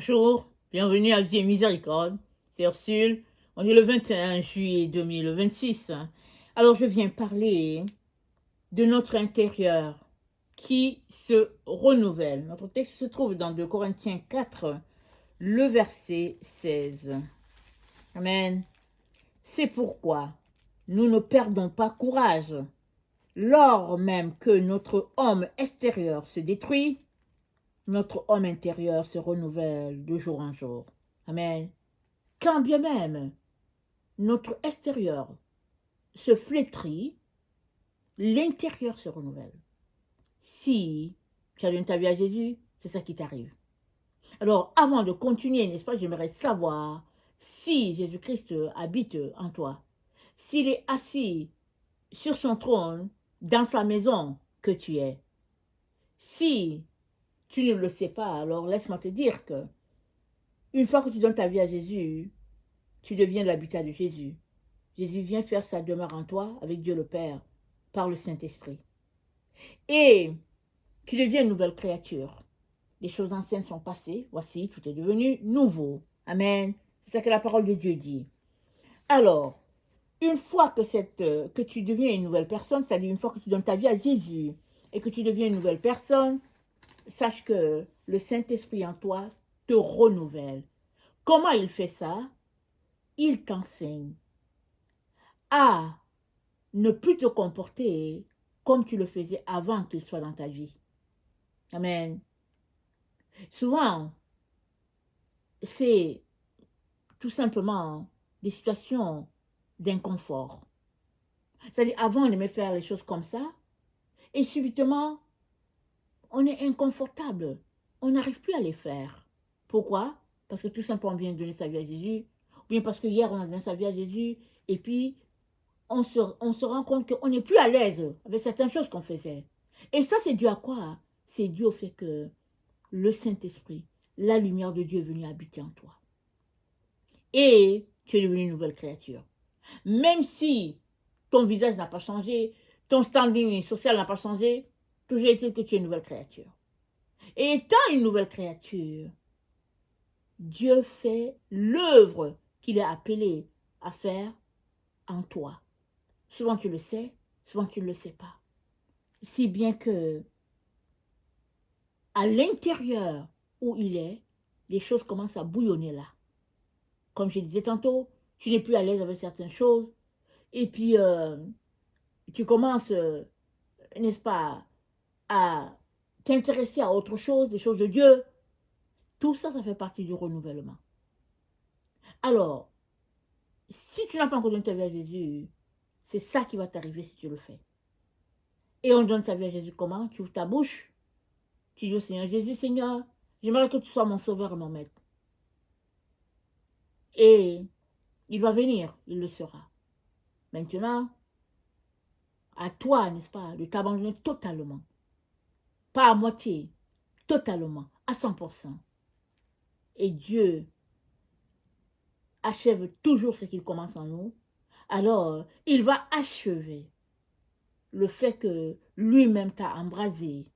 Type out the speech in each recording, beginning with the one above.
Bonjour, bienvenue à Vie et Miséricorde. C'est Ursule. On est le 21 juillet 2026. Alors je viens parler de notre intérieur qui se renouvelle. Notre texte se trouve dans 2 Corinthiens 4, le verset 16. Amen. C'est pourquoi nous ne perdons pas courage. Lors même que notre homme extérieur se détruit, notre homme intérieur se renouvelle de jour en jour. Amen. Quand bien même notre extérieur se flétrit, l'intérieur se renouvelle. Si tu as donné ta vie à Jésus, c'est ça qui t'arrive. Alors, avant de continuer, n'est-ce pas, j'aimerais savoir si Jésus-Christ habite en toi, s'il est assis sur son trône dans sa maison que tu es. Si tu ne le sais pas, alors laisse-moi te dire que une fois que tu donnes ta vie à Jésus, tu deviens l'habitat de Jésus. Jésus vient faire sa demeure en toi avec Dieu le Père par le Saint-Esprit. Et tu deviens une nouvelle créature. Les choses anciennes sont passées, voici, tout est devenu nouveau. Amen. C'est ça que la parole de Dieu dit. Alors, une fois que tu deviens une nouvelle personne, c'est-à-dire une fois que tu donnes ta vie à Jésus et que tu deviens une nouvelle personne, sache que le Saint-Esprit en toi te renouvelle. Comment il fait ça? Il t'enseigne à ne plus te comporter comme tu le faisais avant qu'il soit dans ta vie. Amen. Souvent, c'est tout simplement des situations d'inconfort. C'est-à-dire, avant, on aimait faire les choses comme ça, et subitement, on est inconfortable. On n'arrive plus à les faire. Pourquoi? Parce que tout simplement, on vient de donner sa vie à Jésus, ou bien parce que hier, on a donné sa vie à Jésus, et puis, on se rend compte qu'on n'est plus à l'aise avec certaines choses qu'on faisait. Et ça, c'est dû à quoi? C'est dû au fait que le Saint-Esprit, la lumière de Dieu est venue habiter en toi. Et tu es devenu une nouvelle créature. Même si ton visage n'a pas changé, ton standing social n'a pas changé, toujours est-il que tu es une nouvelle créature. Et étant une nouvelle créature, Dieu fait l'œuvre qu'il est appelé à faire en toi. Souvent tu le sais, souvent tu ne le sais pas. Si bien que à l'intérieur où il est, les choses commencent à bouillonner là. Comme je disais tantôt, tu n'es plus à l'aise avec certaines choses. Et puis, tu commences, n'est-ce pas, à t'intéresser à autre chose, des choses de Dieu. Tout ça, ça fait partie du renouvellement. Alors, si tu n'as pas encore donné ta vie à Jésus, c'est ça qui va t'arriver si tu le fais. Et on donne sa vie à Jésus comment? Tu ouvres ta bouche, tu dis au Seigneur Jésus, Seigneur, j'aimerais que tu sois mon sauveur et mon maître. Et il va venir, il le sera. Maintenant, à toi, n'est-ce pas, de t'abandonner totalement. Pas à moitié, totalement, à 100%. Et Dieu achève toujours ce qu'il commence en nous. Alors, il va achever le fait que lui-même t'a embrasé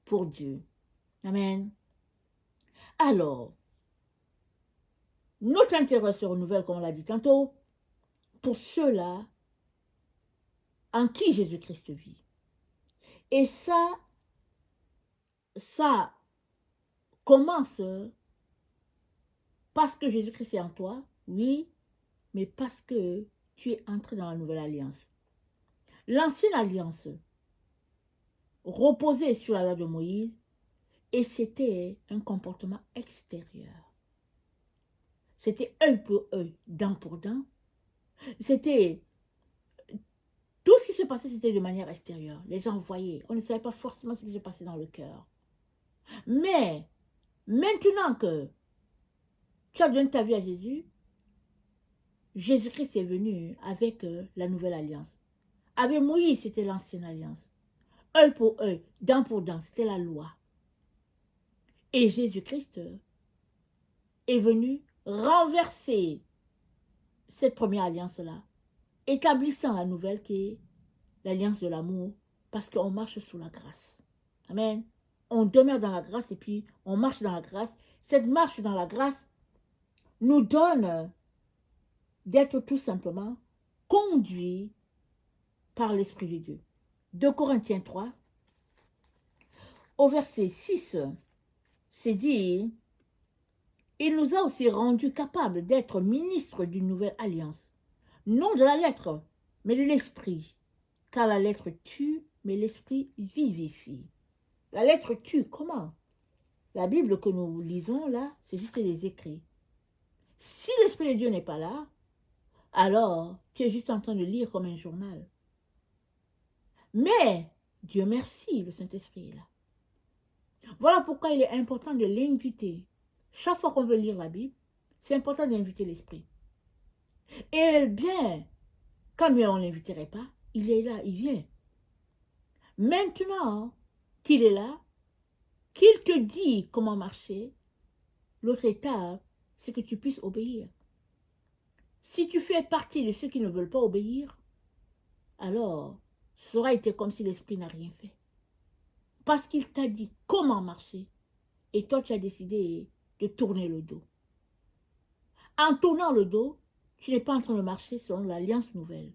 pour Dieu. Amen. Alors, notre intérêt se renouvelle, comme on l'a dit tantôt, pour ceux-là en qui Jésus-Christ vit. Et ça commence parce que Jésus-Christ est en toi, oui, mais parce que tu es entré dans la nouvelle alliance. L'ancienne alliance reposait sur la loi de Moïse et c'était un comportement extérieur. C'était œil pour œil, dent pour dent. C'était tout ce qui se passait, c'était de manière extérieure. Les gens voyaient. On ne savait pas forcément ce qui se passait dans le cœur. Mais maintenant que tu as donné ta vie à Jésus, Jésus-Christ est venu avec la nouvelle alliance. Avec Moïse, c'était l'ancienne alliance. Œil pour œil, dent pour dent, c'était la loi. Et Jésus-Christ est venu renverser cette première alliance-là, établissant la nouvelle qui est l'alliance de l'amour, parce qu'on marche sous la grâce. Amen. On demeure dans la grâce et puis on marche dans la grâce cette marche dans la grâce nous donne d'être tout simplement conduits par l'Esprit de Dieu. 2 Corinthiens 3, au verset 6, c'est dit, il nous a aussi rendus capables d'être ministres d'une nouvelle alliance, non de la lettre, mais de l'esprit, car la lettre tue, mais l'esprit vivifie. La lettre tue, comment? La Bible que nous lisons là, c'est juste des écrits. Si l'Esprit de Dieu n'est pas là, alors tu es juste en train de lire comme un journal. Mais, Dieu merci, le Saint-Esprit est là. Voilà pourquoi il est important de l'inviter. Chaque fois qu'on veut lire la Bible, c'est important d'inviter l'Esprit. Et bien, quand on ne l'inviterait pas, il est là, il vient. Maintenant qu'il est là, qu'il te dit comment marcher, l'autre étape, c'est que tu puisses obéir. Si tu fais partie de ceux qui ne veulent pas obéir, alors ça aura été comme si l'Esprit n'a rien fait. Parce qu'il t'a dit comment marcher, et toi tu as décidé de tourner le dos. En tournant le dos, tu n'es pas en train de marcher selon l'alliance nouvelle.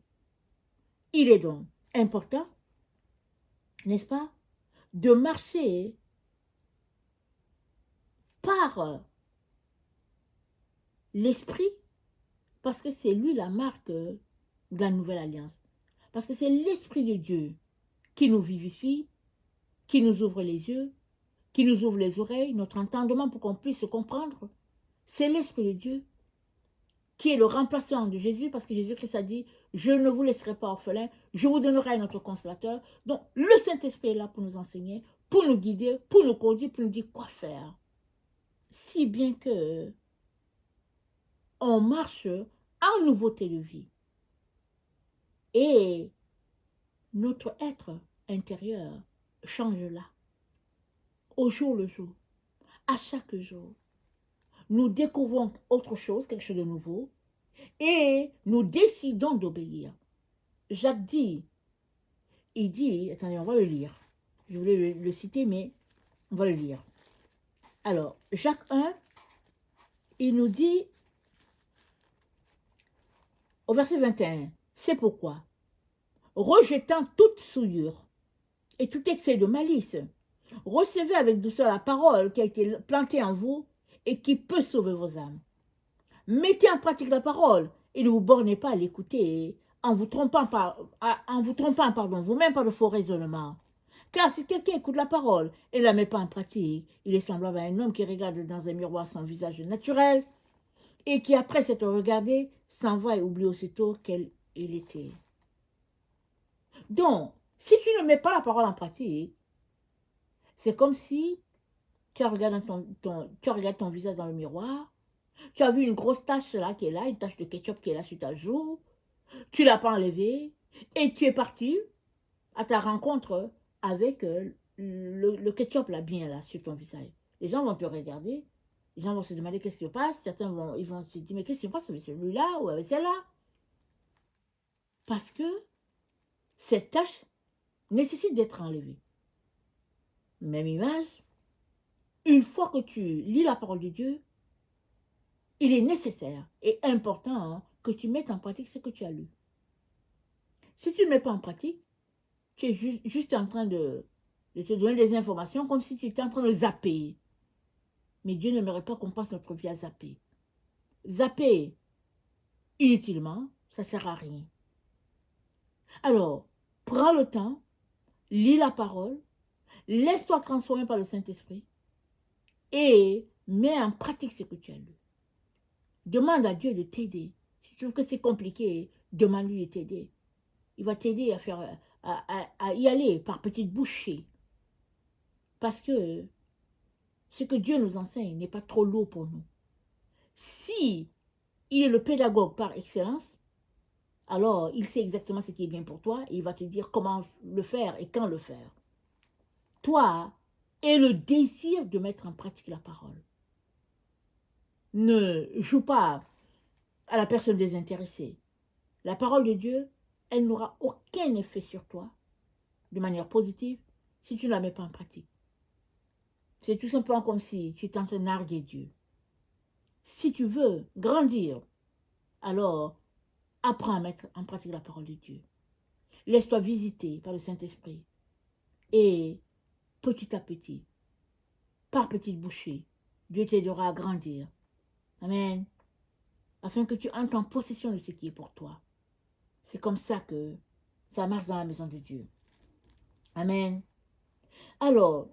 Il est donc important, n'est-ce pas, de marcher par l'Esprit, parce que c'est lui la marque de la nouvelle alliance. Parce que c'est l'Esprit de Dieu qui nous vivifie, qui nous ouvre les yeux, qui nous ouvre les oreilles, notre entendement pour qu'on puisse se comprendre. C'est l'Esprit de Dieu qui est le remplaçant de Jésus, parce que Jésus-Christ a dit, je ne vous laisserai pas orphelins, je vous donnerai un autre consolateur. Donc, le Saint-Esprit est là pour nous enseigner, pour nous guider, pour nous conduire, pour nous dire quoi faire. Si bien que on marche en nouveauté de vie. Et notre être intérieur change là, au jour le jour, à chaque jour. Nous découvrons autre chose, quelque chose de nouveau, et nous décidons d'obéir. Jacques dit, il dit, attendez, on va le lire. Je voulais le citer, mais on va le lire. Alors, Jacques 1, il nous dit, au verset 21, c'est pourquoi, rejetant toute souillure et tout excès de malice, recevez avec douceur la parole qui a été plantée en vous et qui peut sauver vos âmes. Mettez en pratique la parole et ne vous bornez pas à l'écouter en vous trompant, vous-même par de faux raisonnements. Car si quelqu'un écoute la parole et ne la met pas en pratique, il est semblable à un homme qui regarde dans un miroir son visage naturel et qui, après s'être regardé, s'en va et oublie aussitôt quel il était. Donc, si tu ne mets pas la parole en pratique, c'est comme si tu regardes ton visage dans le miroir, tu as vu une grosse tache là qui est là, une tache de ketchup qui est là sur ta joue, tu ne l'as pas enlevée et tu es parti à ta rencontre avec le ketchup là bien là sur ton visage. Les gens vont te regarder, les gens vont se demander qu'est-ce qui se passe, certains vont se dire mais qu'est-ce qui se passe avec celui-là ou avec celle-là? Parce que cette tache nécessite d'être enlevée. Même image, une fois que tu lis la parole de Dieu, il est nécessaire et important que tu mettes en pratique ce que tu as lu. Si tu ne mets pas en pratique, tu es juste en train de te donner des informations comme si tu étais en train de zapper. Mais Dieu n'aimerait pas qu'on passe notre vie à zapper. Zapper inutilement, ça ne sert à rien. Alors, prends le temps, lis la parole, laisse-toi transformer par le Saint-Esprit et mets en pratique ce que tu as lu. Demande à Dieu de t'aider. Si tu trouves que c'est compliqué, demande-lui de t'aider. Il va t'aider à y aller par petites bouchées. Parce que ce que Dieu nous enseigne n'est pas trop lourd pour nous. Si il est le pédagogue par excellence, alors il sait exactement ce qui est bien pour toi et il va te dire comment le faire et quand le faire. Toi, aie le désir de mettre en pratique la parole. Ne joue pas à la personne désintéressée. La parole de Dieu, elle n'aura aucun effet sur toi de manière positive si tu ne la mets pas en pratique. C'est tout simplement comme si tu es en train de narguer Dieu. Si tu veux grandir, alors apprends à mettre en pratique la parole de Dieu. Laisse-toi visiter par le Saint-Esprit. Et petit à petit, par petites bouchées, Dieu t'aidera à grandir. Amen. Afin que tu entres en possession de ce qui est pour toi. C'est comme ça que ça marche dans la maison de Dieu. Amen. Alors,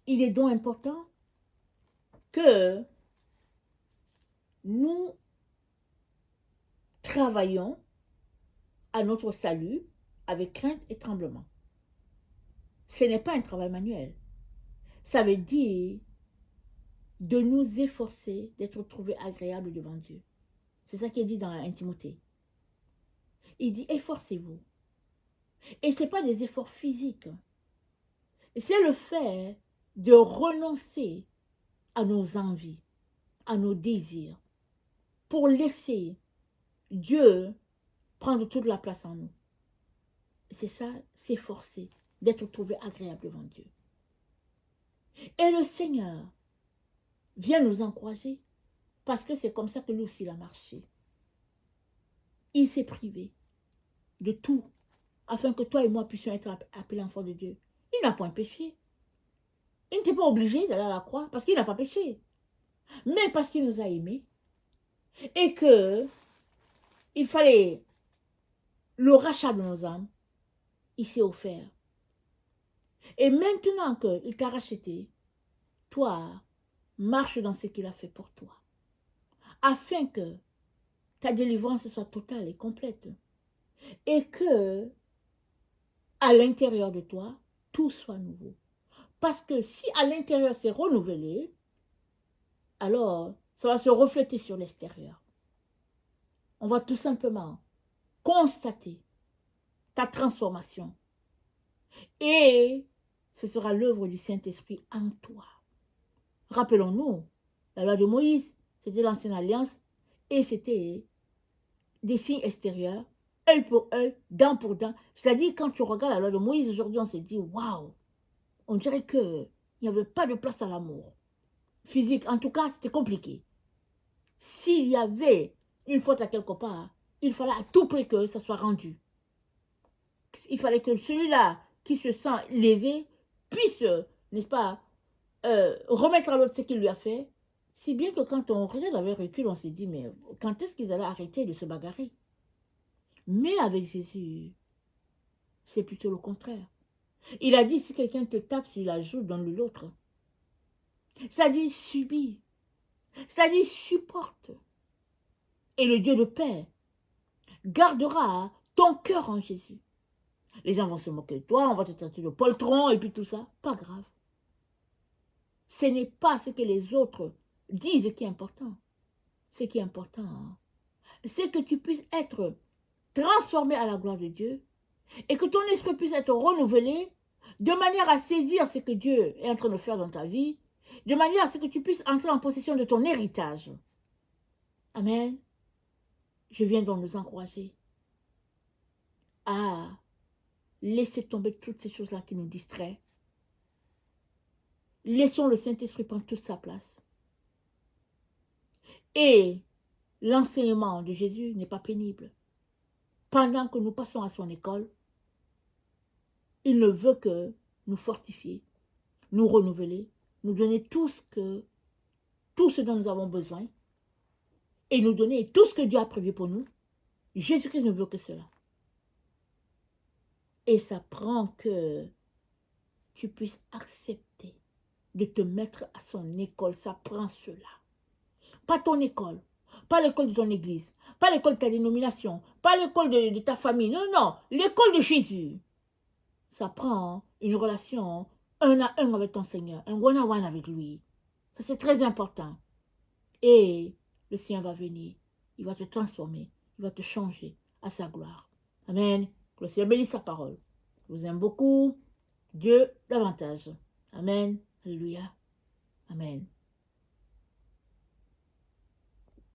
il est donc important que nous travaillons à notre salut avec crainte et tremblement. Ce n'est pas un travail manuel. Ça veut dire de nous efforcer d'être trouvés agréables devant Dieu. C'est ça qui est dit dans 1 Timothée. Il dit efforcez-vous. Et ce n'est pas des efforts physiques. C'est le fait de renoncer à nos envies, à nos désirs, pour laisser Dieu prendre toute la place en nous. C'est ça, s'efforcer d'être trouvé agréable devant Dieu. Et le Seigneur vient nous encourager parce que c'est comme ça que lui aussi il a marché. Il s'est privé de tout afin que toi et moi puissions être appelés enfants de Dieu. Il n'a point péché. Il n'était pas obligé d'aller à la croix parce qu'il n'a pas péché. Mais parce qu'il nous a aimés et que il fallait le rachat de nos âmes, il s'est offert. Et maintenant qu'il t'a racheté, toi, marche dans ce qu'il a fait pour toi. Afin que ta délivrance soit totale et complète. Et que, à l'intérieur de toi, tout soit nouveau. Parce que si à l'intérieur c'est renouvelé, alors ça va se refléter sur l'extérieur. On va tout simplement constater ta transformation. Et ce sera l'œuvre du Saint-Esprit en toi. Rappelons-nous, la loi de Moïse, c'était l'ancienne alliance et c'était des signes extérieurs, œil pour œil, dent pour dent. C'est-à-dire, quand tu regardes la loi de Moïse, aujourd'hui, on se dit, waouh, on dirait qu'il n'y avait pas de place à l'amour physique. En tout cas, c'était compliqué. S'il y avait une faute à quelque part, il fallait à tout prix que ça soit rendu. Il fallait que celui-là qui se sent lésé puisse, n'est-ce pas, remettre à l'autre ce qu'il lui a fait. Si bien que quand on regarde avec recul, on s'est dit, mais quand est-ce qu'ils allaient arrêter de se bagarrer? Mais avec Jésus, c'est plutôt le contraire. Il a dit, si quelqu'un te tape sur la joue, donne-lui l'autre. Ça dit subis. Ça dit supporte. Et le Dieu de paix gardera ton cœur en Jésus. Les gens vont se moquer de toi, on va te traiter de poltron et puis tout ça. Pas grave. Ce n'est pas ce que les autres disent qui est important. Ce qui est important, c'est que tu puisses être transformé à la gloire de Dieu et que ton esprit puisse être renouvelé de manière à saisir ce que Dieu est en train de faire dans ta vie, de manière à ce que tu puisses entrer en possession de ton héritage. Amen. Je viens donc nous encourager à laisser tomber toutes ces choses-là qui nous distraient. Laissons le Saint-Esprit prendre toute sa place. Et l'enseignement de Jésus n'est pas pénible. Pendant que nous passons à son école, il ne veut que nous fortifier, nous renouveler, nous donner tout ce dont nous avons besoin et nous donner tout ce que Dieu a prévu pour nous. Jésus-Christ ne veut que cela. Et ça prend que tu puisses accepter de te mettre à son école. Ça prend cela. Pas ton école, pas l'école de ton église, pas l'école de ta dénomination, pas l'école de ta famille. Non, non, l'école de Jésus. Ça prend une relation un à un avec ton Seigneur, un one-on-one avec lui. Ça, c'est très important. Et le Seigneur va venir. Il va te transformer. Il va te changer à sa gloire. Amen. Que le Seigneur bénisse sa parole. Je vous aime beaucoup. Dieu davantage. Amen. Alléluia. Amen.